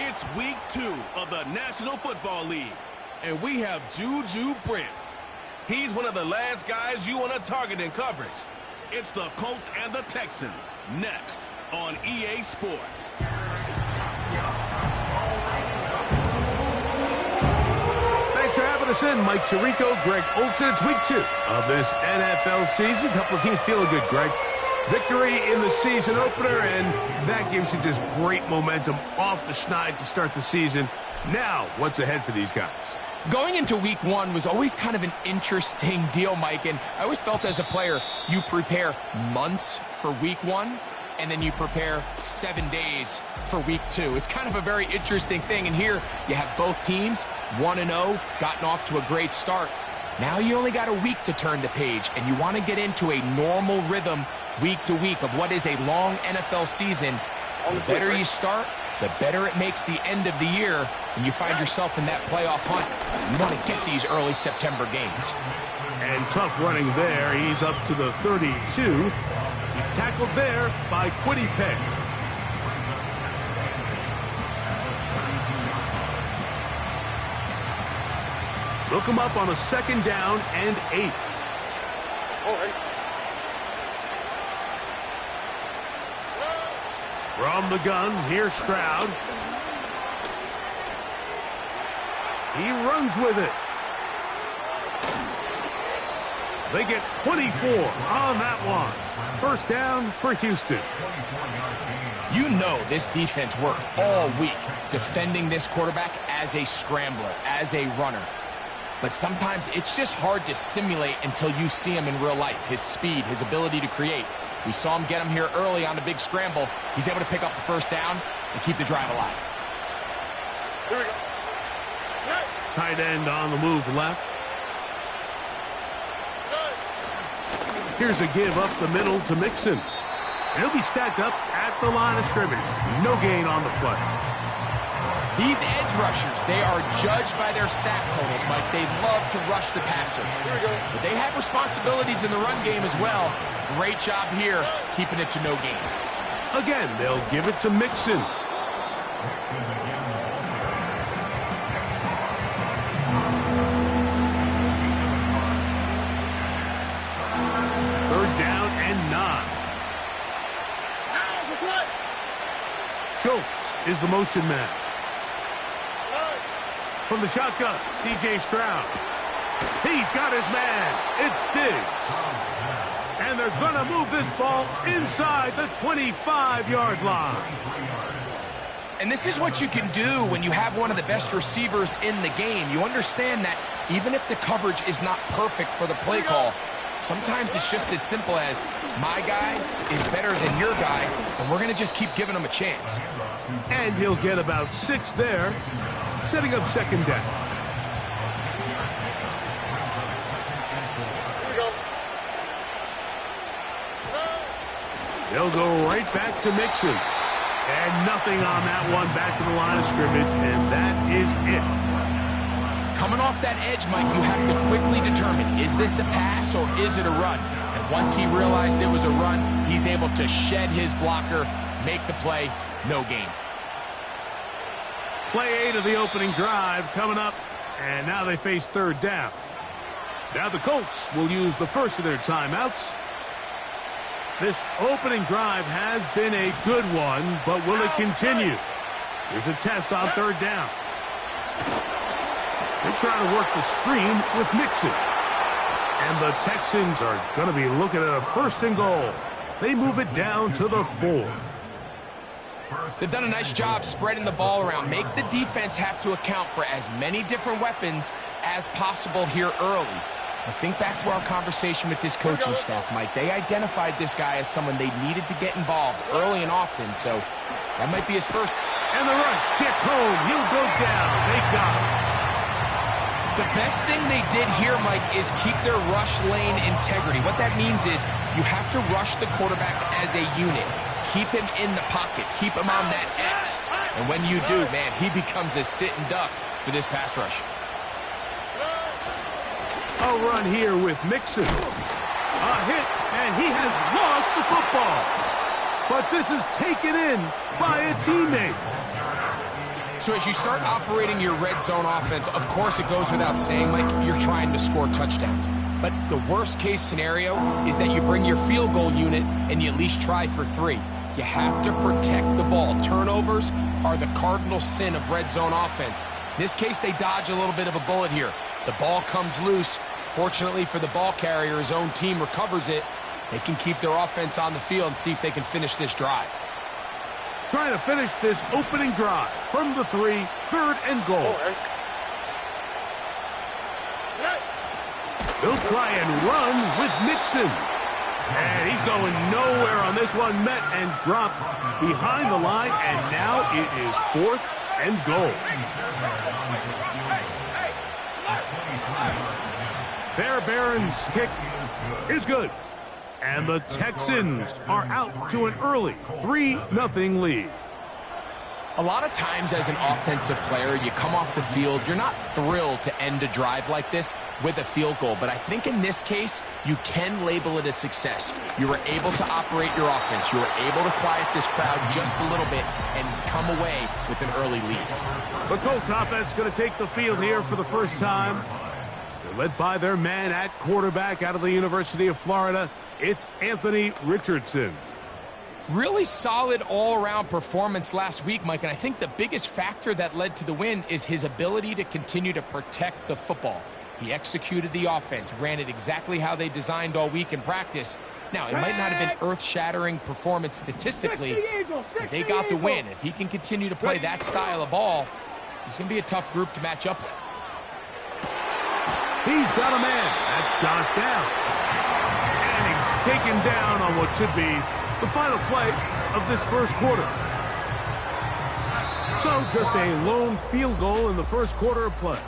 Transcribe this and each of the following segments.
It's week 2 of the National Football League, and we have Juju Brents. He's one of the last guys you want to target in coverage. It's the Colts and the Texans next on EA Sports. Thanks for having us in, Mike Tirico, Greg Olsen. It's week 2 of this NFL season. A couple of teams feeling good, Greg. Victory in the season opener, and that gives you just great momentum off the schneid to start the season. Now, what's ahead for these guys? Going into week 1 was always kind of an interesting deal, Mike, and I always felt as a player, you prepare months for week 1, and then you prepare 7 days for week 2. It's kind of a very interesting thing, and here you have both teams, 1-0, gotten off to a great start. Now you only got a week to turn the page, and you want to get into a normal rhythm week to week of what is a long NFL season. The better you start, the better it makes the end of the year, and you find yourself in that playoff hunt. You want to get these early September games. And tough running there. He's up to the 32. He's tackled there by Kwity Paye. Look him up on a 2nd down and 8. All right. From the gun, here's Stroud. He runs with it. They get 24 on that one. First down for Houston. You know this defense worked all week defending this quarterback as a scrambler, as a runner. But sometimes it's just hard to simulate until you see him in real life. His speed, his ability to create. We saw him get him here early on the big scramble. He's able to pick up the first down and keep the drive alive. Here we go. Tight end on the move left. Here's a give up the middle to Mixon. And he'll be stacked up at the line of scrimmage. No gain on the play. These edge rushers, they are judged by their sack totals, Mike. They love to rush the passer. But they have responsibilities in the run game as well. Great job here, keeping it to no gain. Again, they'll give it to Mixon. Third down and 9. Schultz is the motion man. From the shotgun, C.J. Stroud. He's got his man. It's Diggs. And they're going to move this ball inside the 25-yard line. And this is what you can do when you have one of the best receivers in the game. You understand that even if the coverage is not perfect for the play call, sometimes it's just as simple as my guy is better than your guy, and we're going to just keep giving him a chance. And he'll get about 6 there, setting up 2nd down. They'll go right back to Mixon. And nothing on that one, back to the line of scrimmage, and that is it. Coming off that edge, Mike, you have to quickly determine, is this a pass or is it a run? And once he realized it was a run, he's able to shed his blocker, make the play, no gain. Play 8 of the opening drive coming up, and now they face 3rd down. Now the Colts will use the first of their timeouts. This opening drive has been a good one, but will it continue? Here's a test on 3rd down. They try to work the screen with Mixon. And the Texans are going to be looking at a 1st and goal. They move it down to the 4. They've done a nice job spreading the ball around. Make the defense have to account for as many different weapons as possible here early. Now think back to our conversation with this coaching staff, Mike. They identified this guy as someone they needed to get involved early and often, so that might be his first. And the rush gets home. He'll go down. They got him. The best thing they did here, Mike, is keep their rush lane integrity. What that means is you have to rush the quarterback as a unit. Keep him in the pocket. Keep him on that X. And when you do, man, he becomes a sitting duck for this pass rush. A run here with Mixon. A hit, and he has lost the football. But this is taken in by a teammate. So as you start operating your red zone offense, of course it goes without saying, Mike, you're trying to score touchdowns. But the worst case scenario is that you bring your field goal unit and you at least try for 3. You have to protect the ball. Turnovers are the cardinal sin of red zone offense. In this case, they dodge a little bit of a bullet here. The ball comes loose. Fortunately for the ball carrier, his own team recovers it. They can keep their offense on the field and see if they can finish this drive. Trying to finish this opening drive from the 3, 3rd and goal. They'll try and run with Mixon. And he's going nowhere on this one. Met and dropped behind the line. And now it is 4th and goal. Fairbairn's kick is good. And the Texans are out to an early 3-0 lead. A lot of times as an offensive player, you come off the field, you're not thrilled to end a drive like this with a field goal. But I think in this case, you can label it a success. You were able to operate your offense. You were able to quiet this crowd just a little bit and come away with an early lead. The Colts offense going to take the field here for the first time. They're led by their man at quarterback out of the University of Florida. It's Anthony Richardson. Really solid all-around performance last week, Mike, and I think the biggest factor that led to the win is his ability to continue to protect the football. He executed the offense, ran it exactly how they designed all week in practice. Now, it might not have been earth-shattering performance statistically, but they got the win. If he can continue to play that style of ball, it's going to be a tough group to match up with. He's got a man. That's Josh Downs. And he's taken down on what should be the final play of this first quarter. So just a lone field goal in the first quarter of play.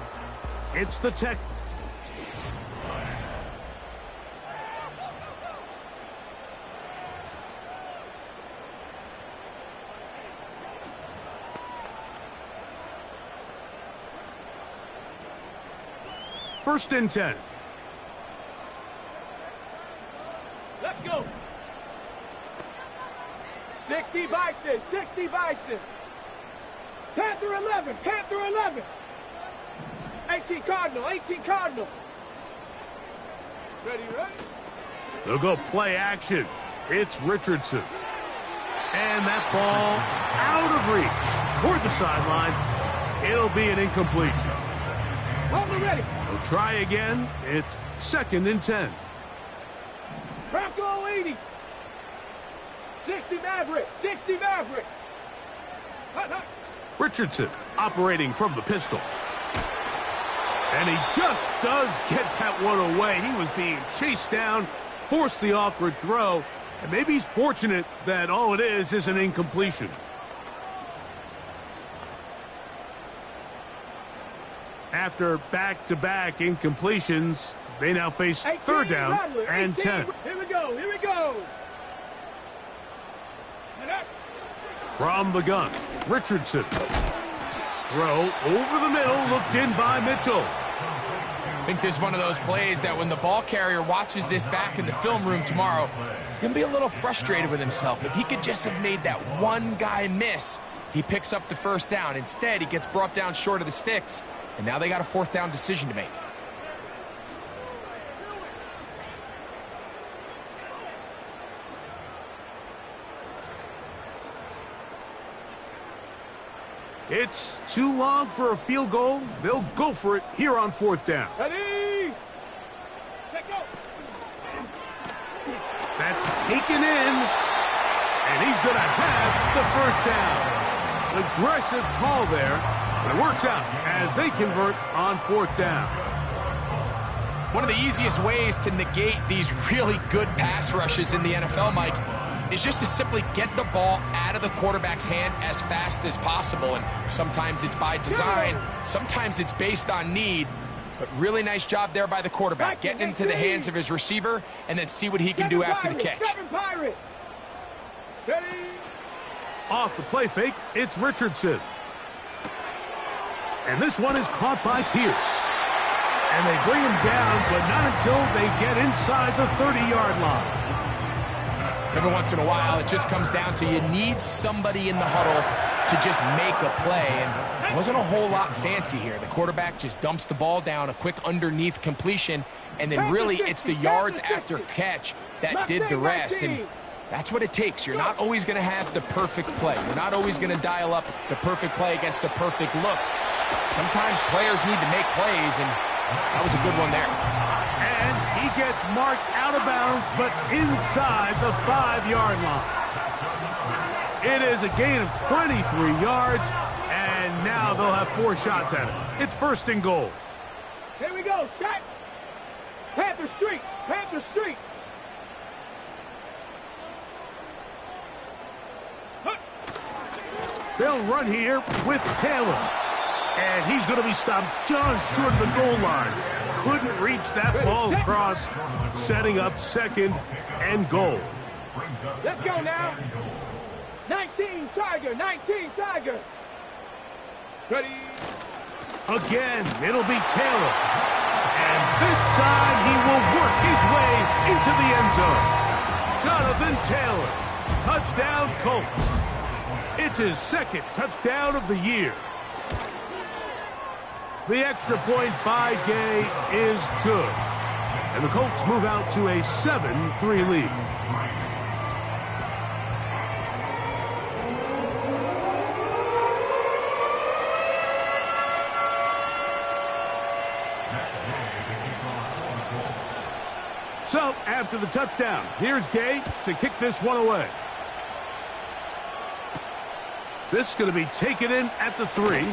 It's the Tech. First and 10. Let's go. 60 Bison, 60 Bison. Panther 11, Panther 11. 18 Cardinal, 18 Cardinal. Ready, ready? They'll go play action. It's Richardson. And that ball out of reach toward the sideline. It'll be an incompletion. Hold it ready. They'll try again. It's 2nd and 10. Bronco 80. 60 Maverick, 60 Maverick. Hut, hut. Richardson operating from the pistol. And he just does get that one away. He was being chased down, forced the awkward throw, and maybe he's fortunate that all it is an incompletion. After back-to-back incompletions, they now face 3rd down and 10. Here we go, here we go. From the gun, Richardson. Throw over the middle, looked in by Mitchell. I think this is one of those plays that when the ball carrier watches this back in the film room tomorrow, he's going to be a little frustrated with himself. If he could just have made that one guy miss, he picks up the first down. Instead, he gets brought down short of the sticks, and now they got a 4th down decision to make. It's too long for a field goal. They'll go for it here on 4th down. Ready? Let go. That's taken in, and he's going to have the 1st down. Aggressive call there, but it works out as they convert on 4th down. One of the easiest ways to negate these really good pass rushes in the NFL, Mike, is just to simply get the ball out of the quarterback's hand as fast as possible. And sometimes it's by design, sometimes it's based on need. But really nice job there by the quarterback, getting into the hands of his receiver and then see what he can do after the catch. Off the play fake, it's Richardson. And this one is caught by Pierce. And they bring him down, but not until they get inside the 30-yard line. Every once in a while, it just comes down to you need somebody in the huddle to just make a play, and it wasn't a whole lot fancy here. The quarterback just dumps the ball down, a quick underneath completion, and then really it's the yards after catch that did the rest, and that's what it takes. You're not always going to have the perfect play. You're not always going to dial up the perfect play against the perfect look. Sometimes players need to make plays, and that was a good one there. And he gets marked out of bounds, but inside the 5-yard line. It is a gain of 23 yards, and now they'll have 4 shots at it. It's 1st and goal. Here we go, set. Panther Street, Panther Street. They'll run here with Taylor. And he's going to be stopped just short of the goal line. Couldn't reach that ball across, setting up 2nd and goal. Let's go now. 19 Tiger, 19 Tiger. Ready. Again, it'll be Taylor. And this time he will work his way into the end zone. Jonathan Taylor. Touchdown Colts. It's his 2nd touchdown of the year. The extra point by Gay is good. And the Colts move out to a 7-3 lead. So, after the touchdown, here's Gay to kick this one away. This is going to be taken in at the 3.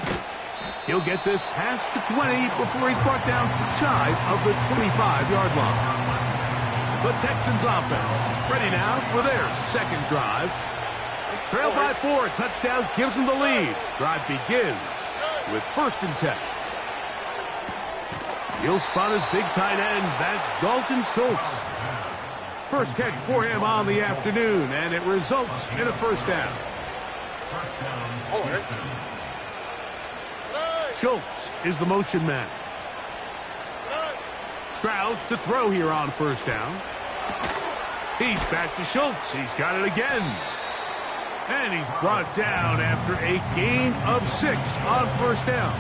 He'll get this past the 20 before he's brought down shy of the 25-yard line. The Texans offense ready now for their 2nd drive. They trail by 4. Touchdown gives them the lead. Drive begins with 1st and 10. He'll spot his big tight end. That's Dalton Schultz. First catch for him on the afternoon, and it results in a 1st down. Schultz is the motion man. Stroud to throw here on 1st down. He's back to Schultz. He's got it again. And he's brought down after a gain of 6 on 1st down.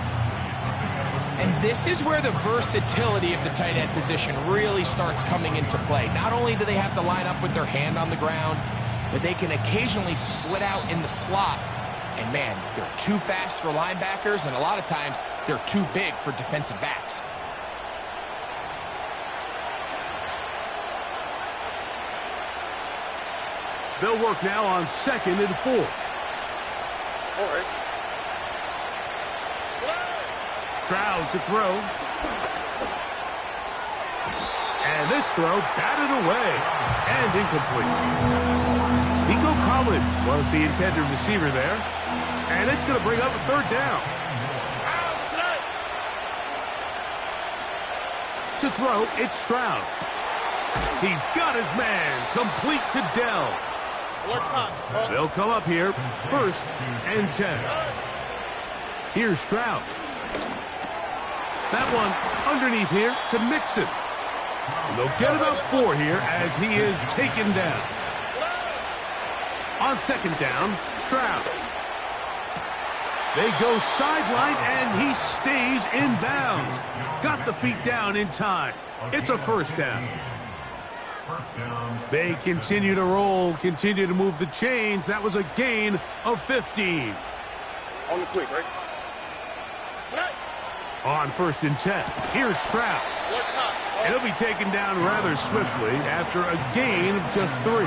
And this is where the versatility of the tight end position really starts coming into play. Not only do they have to line up with their hand on the ground, but they can occasionally split out in the slot. And man, they're too fast for linebackers, and a lot of times they're too big for defensive backs. They'll work now on 2nd and 4. All right. Stroud to throw. And this throw batted away and incomplete. Nico Collins was the intended receiver there. And it's going to bring up a 3rd down. To throw, it's Stroud. He's got his man complete to Dell. They'll come up here, 1st and 10. Here's Stroud. That one underneath here to Mixon. And they'll get about 4 here as he is taken down. On 2nd down, Stroud. They go sideline, and he stays in bounds. Got the feet down in time. It's a 1st down. They continue to roll, continue to move the chains. That was a gain of 15. On the quick, right? On 1st and 10, here's Stroud. And he'll be taken down rather swiftly after a gain of just 3.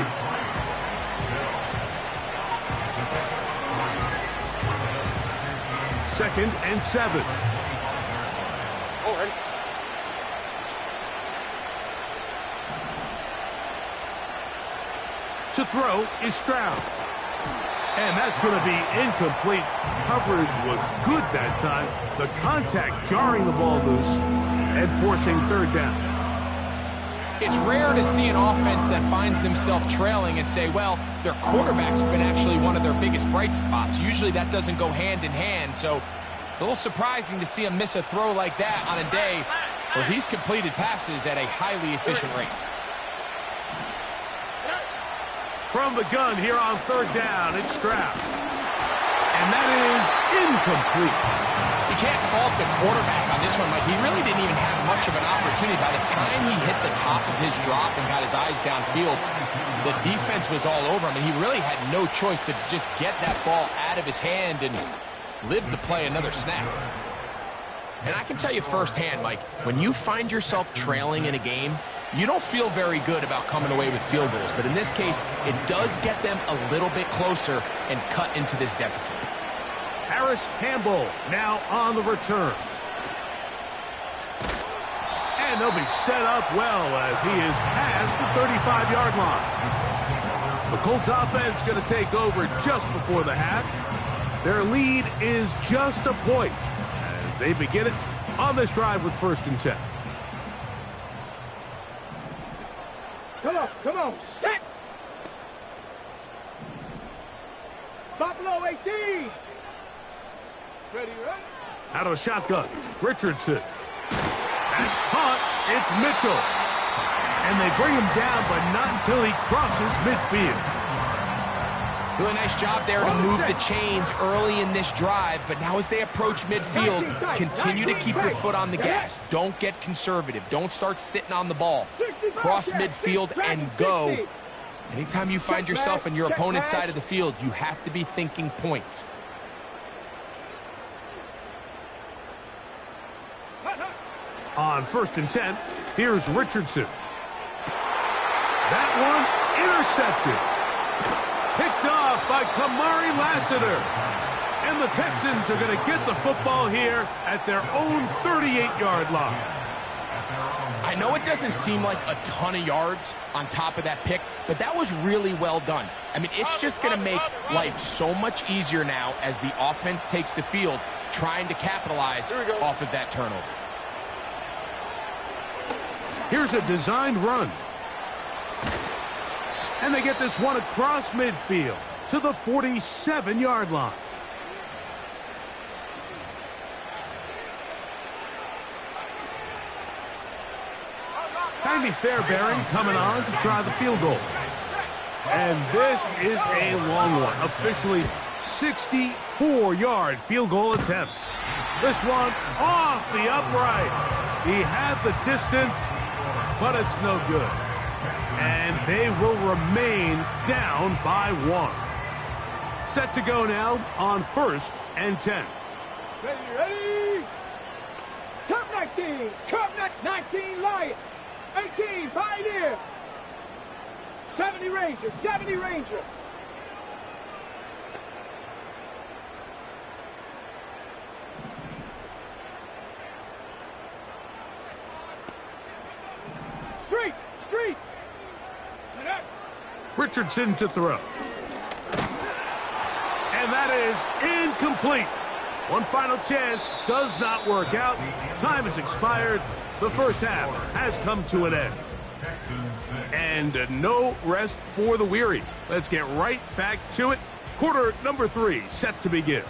Second and 7. All right. To throw is Stroud. And that's going to be incomplete. Coverage was good that time. The contact jarring the ball loose and forcing 3rd down. It's rare to see an offense that finds themselves trailing and say, well, their quarterback's been actually one of their biggest bright spots. Usually that doesn't go hand in hand, so it's a little surprising to see him miss a throw like that on a day where he's completed passes at a highly efficient rate. From the gun here on 3rd down, it's Stroud. And that is incomplete. You can't fault the quarterback on this one, Mike. He really didn't even have much of an opportunity. By the time he hit the top of his drop and got his eyes downfield, the defense was all over him, and he really had no choice but to just get that ball out of his hand and live to play another snap. And I can tell you firsthand, Mike, when you find yourself trailing in a game, you don't feel very good about coming away with field goals. But in this case, it does get them a little bit closer and cut into this deficit. Harris Campbell now on the return. And they'll be set up well as he is past the 35-yard line. The Colts offense going to take over just before the half. Their lead is just a point as they begin it on this drive with 1st and 10. Come on, set! Buffalo 18! Ready, right? Out of shotgun, Richardson. That's caught. It's Mitchell. And they bring him down, but not until he crosses midfield. Really nice job there to move the chains early in this drive, but now as they approach midfield, continue to keep your foot on the gas. Don't get conservative. Don't start sitting on the ball. Cross midfield and go. Anytime you find yourself on your opponent's side of the field, you have to be thinking points. On 1st and 10, here's Richardson. That one intercepted. Picked off by Kamari Lassiter. And the Texans are going to get the football here at their own 38-yard line. I know it doesn't seem like a ton of yards on top of that pick, but that was really well done. I mean, it's just going to make life so much easier now as the offense takes the field, trying to capitalize off of that turnover. Here's a designed run. And they get this one across midfield to the 47-yard line. Andy Fairbairn coming on to try the field goal. And this is a long one. Officially 64-yard field goal attempt. This one off the upright. He had the distance, but it's no good. And they will remain down by 1. Set to go now on 1st and 10. Ready? Top 19, top 19 Lions. 18 Pioneer. 70 Ranger, 70 Ranger. Street. Richardson to throw. And that is incomplete. One final chance does not work out. Time has expired. The first half has come to an end. And no rest for the weary. Let's get right back to it. Quarter number 3 set to begin.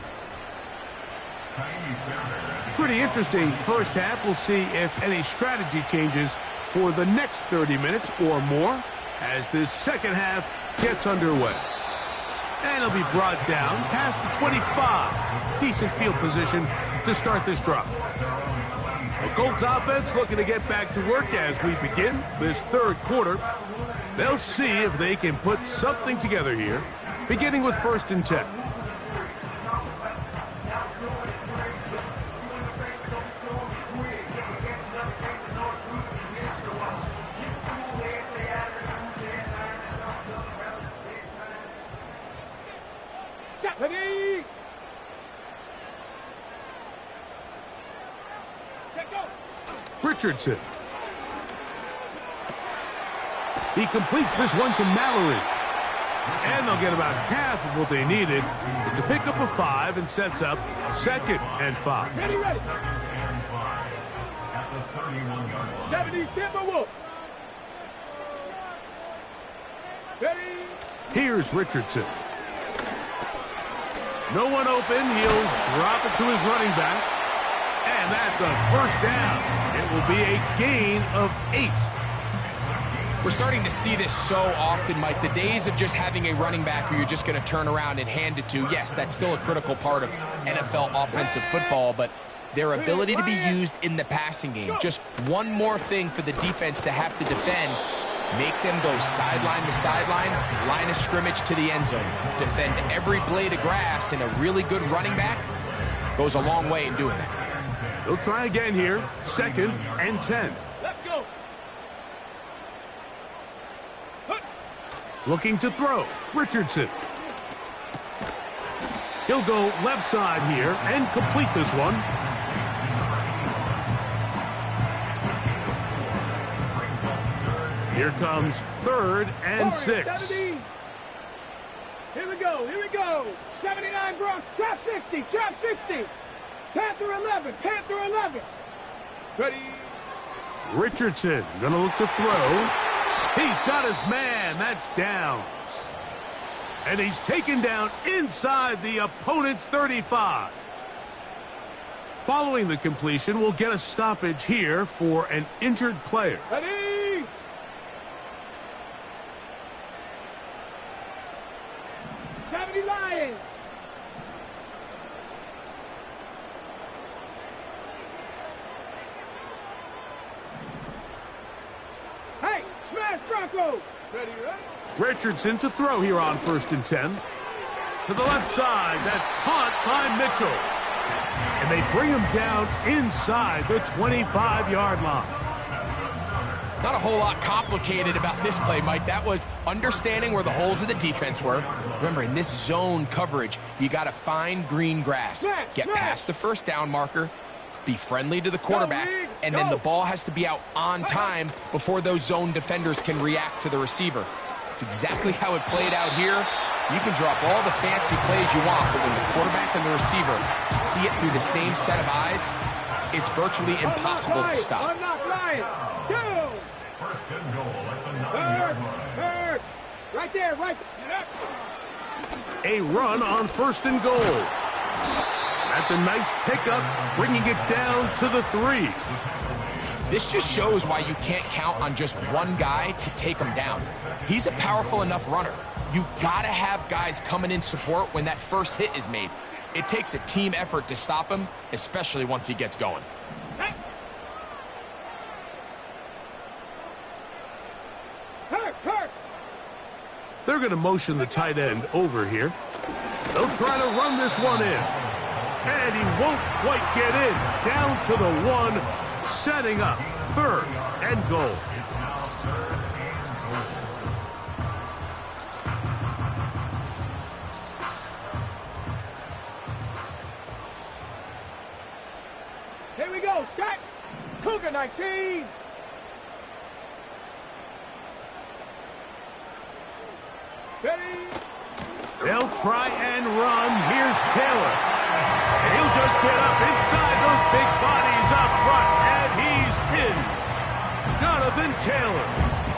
Pretty interesting first half. We'll see if any strategy changes for the next 30 minutes or more as this second half gets underway. And it'll be brought down past the 25. Decent field position to start this drive. The Colts offense looking to get back to work as we begin this third quarter. They'll see if they can put something together here, beginning with 1st and 10. Ready? Richardson. He completes this one to Mallory. And they'll get about half of what they needed. It's a pickup of 5 and sets up 2nd and 5. Ready. 70 Timberwolf. Ready? Here's Richardson. No one open. He'll drop it to his running back. And that's a first down. It will be a gain of 8. We're starting to see this so often, Mike. The days of just having a running back who you're just going to turn around and hand it to, yes, that's still a critical part of NFL offensive football, but their ability to be used in the passing game, just one more thing for the defense to have to defend, make them go sideline to sideline, line of scrimmage to the end zone, defend every blade of grass, and a really good running back goes a long way in doing that. They'll try again here, 2nd and 10. Let's go. Looking to throw, Richardson. He'll go left side here and complete this one. Here comes 3rd and 6. 70. Here we go. Here we go. 79 Bronx. Trap 60. Trap 60. Panther 11. Panther 11. Ready. Richardson going to look to throw. He's got his man. That's downs. And he's taken down inside the opponent's 35. Following the completion, we'll get a stoppage here for an injured player. Ready. 70 Lions. Hey, smash Broncos. Ready, right? Richardson to throw here on 1st and 10. To the left side, that's caught by Mitchell. And they bring him down inside the 25-yard line. Not a whole lot complicated about this play, Mike. That was understanding where the holes of the defense were. Remember, in this zone coverage, you got to find green grass. Get past the 1st down marker, be friendly to the quarterback, and then the ball has to be out on time before those zone defenders can react to the receiver. It's exactly how it played out here. You can drop all the fancy plays you want, but when the quarterback and the receiver see it through the same set of eyes, it's virtually impossible to stop. Unlock Lions. Go. First and goal at the 9-yard line. Right there, right. A run on 1st and goal. That's a nice pickup, bringing it down to the 3. This just shows why you can't count on just one guy to take him down. He's a powerful enough runner. You gotta have guys coming in support when that first hit is made. It takes a team effort to stop him, especially once he gets going. Hey. Hurt. They're going to motion the tight end over here. They'll try to run this one in. And he won't quite get in. Down to the 1, setting up 3rd and goal. Here we go. Shot. Cougar 19. Ready. They'll try and run. Here's Taylor. And he'll just get up inside those big bodies up front. And he's in. Jonathan Taylor.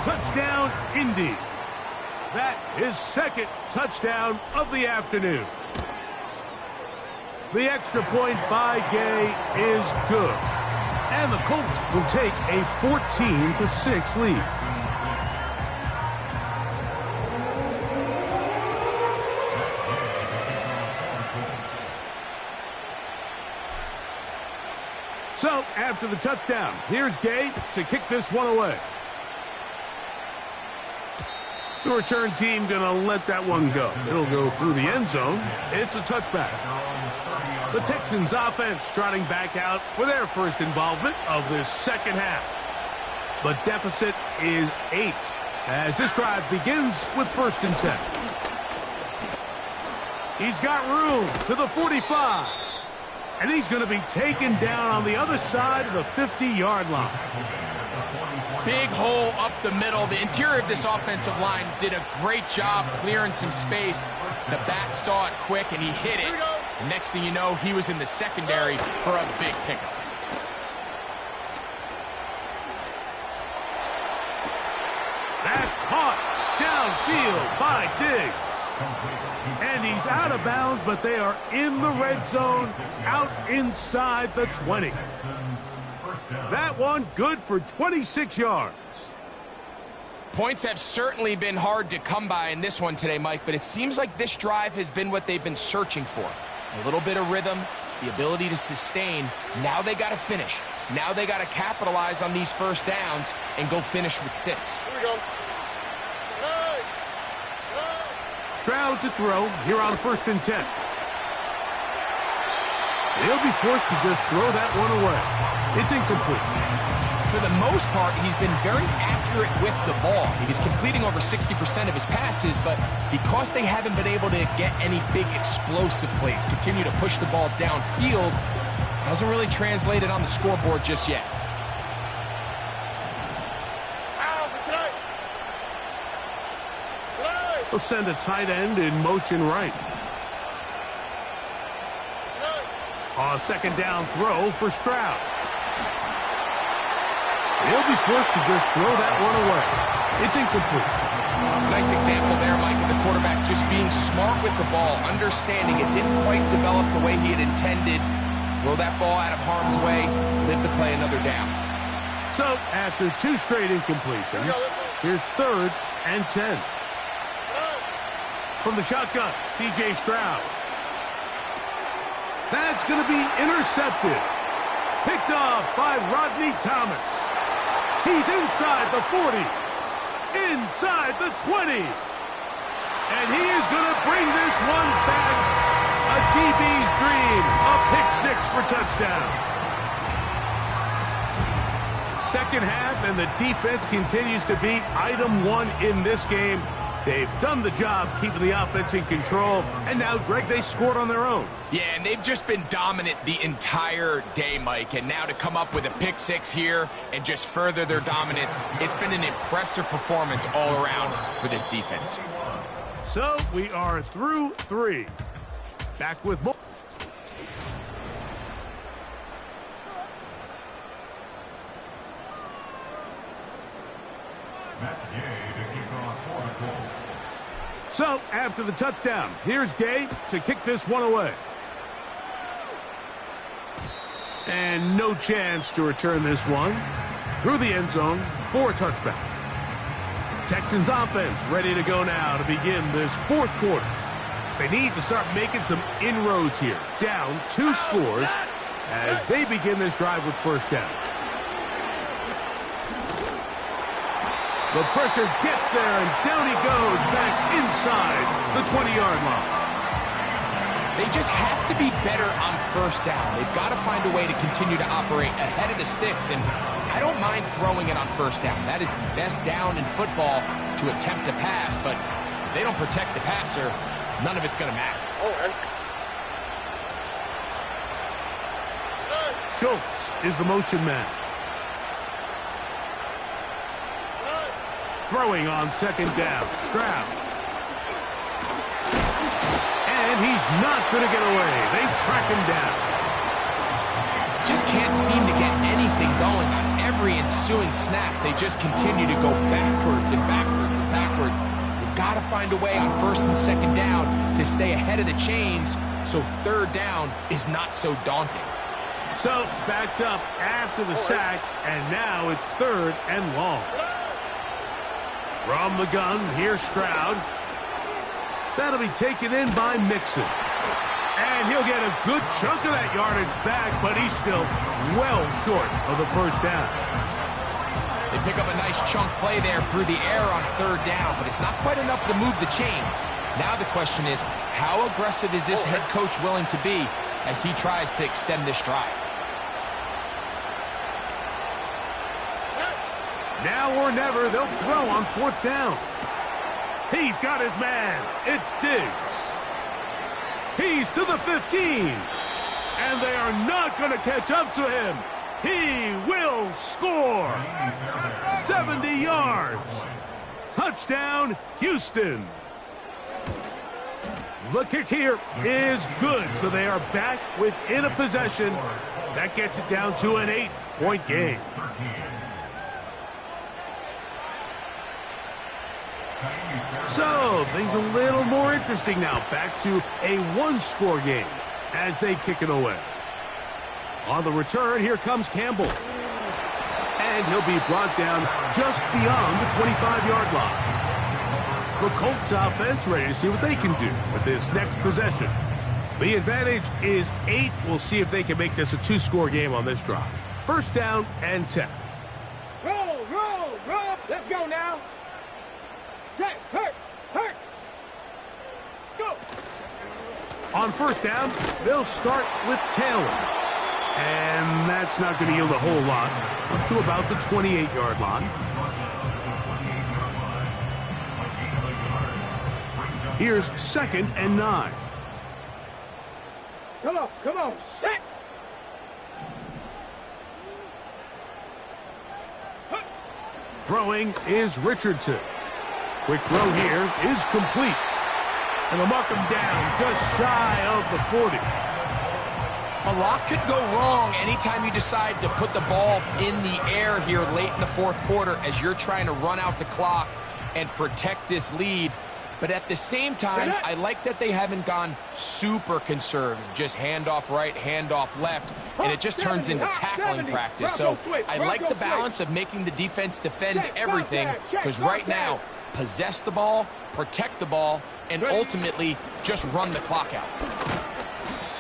Touchdown, Indy. That is 2nd touchdown of the afternoon. The extra point by Gay is good. And the Colts will take a 14-6 lead. So, after the touchdown, here's Gay to kick this one away. The return team going to let that one go. It'll go through the end zone. It's a touchback. The Texans offense trotting back out for their first involvement of this 2nd half. The deficit is 8 as this drive begins with 1st and 10. He's got room to the 45. And he's going to be taken down on the other side of the 50-yard line. Big hole up the middle. The interior of this offensive line did a great job clearing some space. The back saw it quick, and he hit it. The next thing you know, he was in the secondary for a big pickup. That's caught downfield by Diggs. And he's out of bounds, but they are in the red zone, out inside the 20. That one good for 26 yards. Points have certainly been hard to come by in this one today, Mike, but it seems like this drive has been what they've been searching for. A little bit of rhythm, the ability to sustain. Now they got to finish. Now they got to capitalize on these first downs and go finish with 6. Here we go. Hey! Stroud to throw here on 1st and 10. He'll be forced to just throw that one away. It's incomplete. For the most part, he's been very accurate with the ball. He was completing over 60% of his passes, but because they haven't been able to get any big explosive plays, continue to push the ball downfield, hasn't really translated on the scoreboard just yet. He'll send a tight end in motion right. A 2nd down throw for Stroud. He'll be forced to just throw that one away. It's incomplete. Nice example there, Mike, of the quarterback just being smart with the ball, understanding it didn't quite develop the way he had intended. Throw that ball out of harm's way, live to play another down. So, after 2 straight incompletions, here's 3rd and 10. From the shotgun, C.J. Stroud. That's going to be intercepted. Picked off by Rodney Thomas. He's inside the 40. Inside the 20. And he is going to bring this one back. A DB's dream. A pick 6 for touchdown. Second half, and the defense continues to be item 1 in this game. They've done the job keeping the offense in control, and now, Greg, they scored on their own. Yeah, and they've just been dominant the entire day, Mike, and now to come up with a pick 6 here and just further their dominance, it's been an impressive performance all around for this defense. So, we are through 3. Back with more. Matt Gay to kick off for the Colts. So, after the touchdown, here's Gay to kick this one away. And no chance to return this one through the end zone for a touchback. Texans offense ready to go now to begin this 4th quarter. They need to start making some inroads here. Down 2 scores as they begin this drive with 1st down. The pressure gets there, and down he goes back inside the 20-yard line. They just have to be better on 1st down. They've got to find a way to continue to operate ahead of the sticks, and I don't mind throwing it on 1st down. That is the best down in football to attempt to pass, but if they don't protect the passer, none of it's going to matter. Schultz is the motion man. Throwing on 2nd down. Stroud. And he's not going to get away. They track him down. Just can't seem to get anything going on every ensuing snap. They just continue to go backwards and backwards and backwards. They've got to find a way on 1st and 2nd down to stay ahead of the chains so 3rd down is not so daunting. So, backed up after the sack, and now it's 3rd and long. From the gun, here's Stroud. That'll be taken in by Mixon. And he'll get a good chunk of that yardage back, but he's still well short of the 1st down. They pick up a nice chunk play there through the air on 3rd down, but it's not quite enough to move the chains. Now the question is, how aggressive is this head coach willing to be as he tries to extend this drive? Now or never, they'll throw on 4th down. He's got his man. It's Diggs. He's to the 15. And they are not going to catch up to him. He will score. 70 yards. Touchdown, Houston. The kick here is good, so they are back within a possession. That gets it down to an 8-point game. So, things a little more interesting now. Back to a 1-score game as they kick it away. On the return, here comes Campbell. And he'll be brought down just beyond the 25-yard line. The Colts offense ready to see what they can do with this next possession. The advantage is 8. We'll see if they can make this a 2-score game on this drive. First down and 10. Roll, roll, roll. Let's go now. Check, hurt. Go. On first down, they'll start with Taylor. And that's not going to yield a whole lot. Up to about the 28-yard line. Here's 2nd and 9. Come on, set. Throwing is Richardson. Quick throw here is complete. And they'll mark him down just shy of the 40. A lot could go wrong anytime you decide to put the ball in the air here late in the fourth quarter as you're trying to run out the clock and protect this lead. But at the same time, I like that they haven't gone super conservative. Just handoff right, handoff left, and it just turns into tackling practice. So I like the balance of making the defense defend everything, because right now, possess the ball, protect the ball, and ultimately just run the clock out.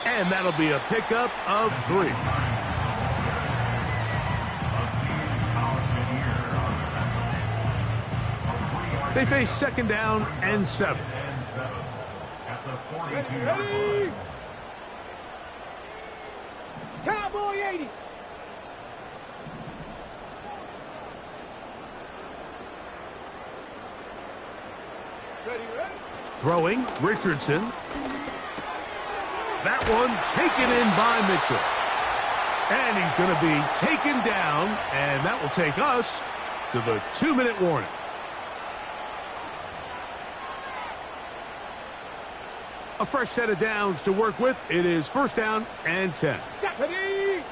And that'll be a pickup of 3. They face 2nd down and 7. Ready. Cowboy 80. Ready. Throwing, Richardson. That one taken in by Mitchell. And he's going to be taken down, and that will take us to the 2-minute warning. A fresh set of downs to work with. It is first down and 10. Ready.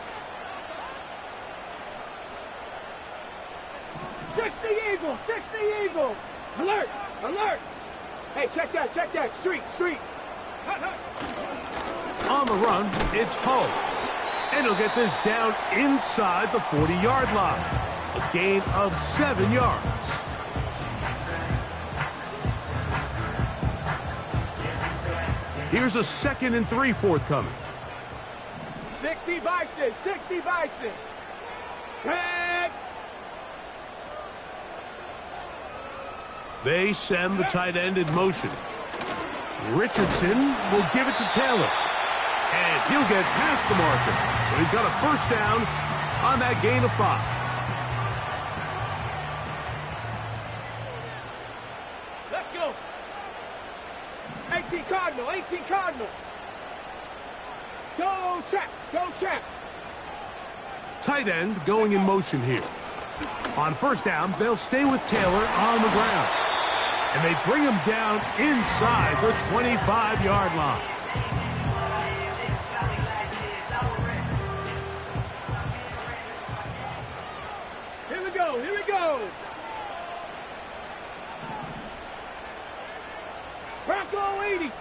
60 Eagles, 60 Eagles. Alert, alert. Hey, check that. Street. On the run, it's Hull. And he'll get this down inside the 40-yard line. A gain of 7 yards. Here's a 2nd and 3 forthcoming. 60 Bison. Check. They send the tight end in motion. Richardson will give it to Taylor. And he'll get past the marker. So he's got a first down on that gain of 5. Let's go. 18 Cardinal. Go check. Tight end going in motion here. On first down, they'll stay with Taylor on the ground. And they bring him down inside the 25-yard line. Here we go. Bronco 80.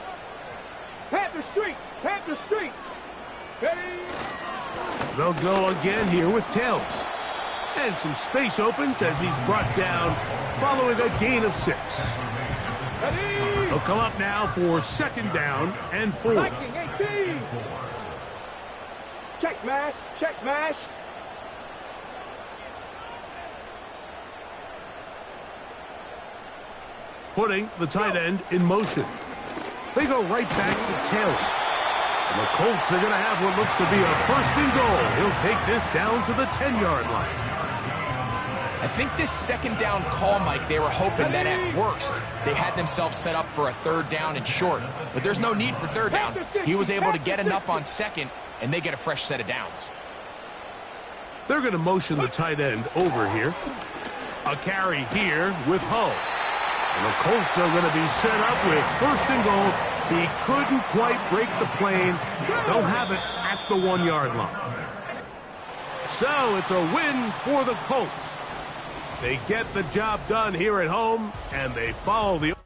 Panther Street. Ready. They'll go again here with Taylor. And some space opens as he's brought down following a gain of 6. Ready. He'll come up now for 2nd down and 4. Viking 18. Check smash. Putting the tight end in motion. They go right back to Taylor. And the Colts are going to have what looks to be a 1st and goal. He'll take this down to the 10-yard line. I think this 2nd down call, Mike, they were hoping that at worst they had themselves set up for a 3rd down and short. But there's no need for 3rd down. He was able to get enough on 2nd, and they get a fresh set of downs. They're going to motion the tight end over here. A carry here with Hull. And the Colts are going to be set up with 1st and goal. He couldn't quite break the plane. They'll have it at the 1-yard line. So it's a win for the Colts. They get the job done here at home, and they follow the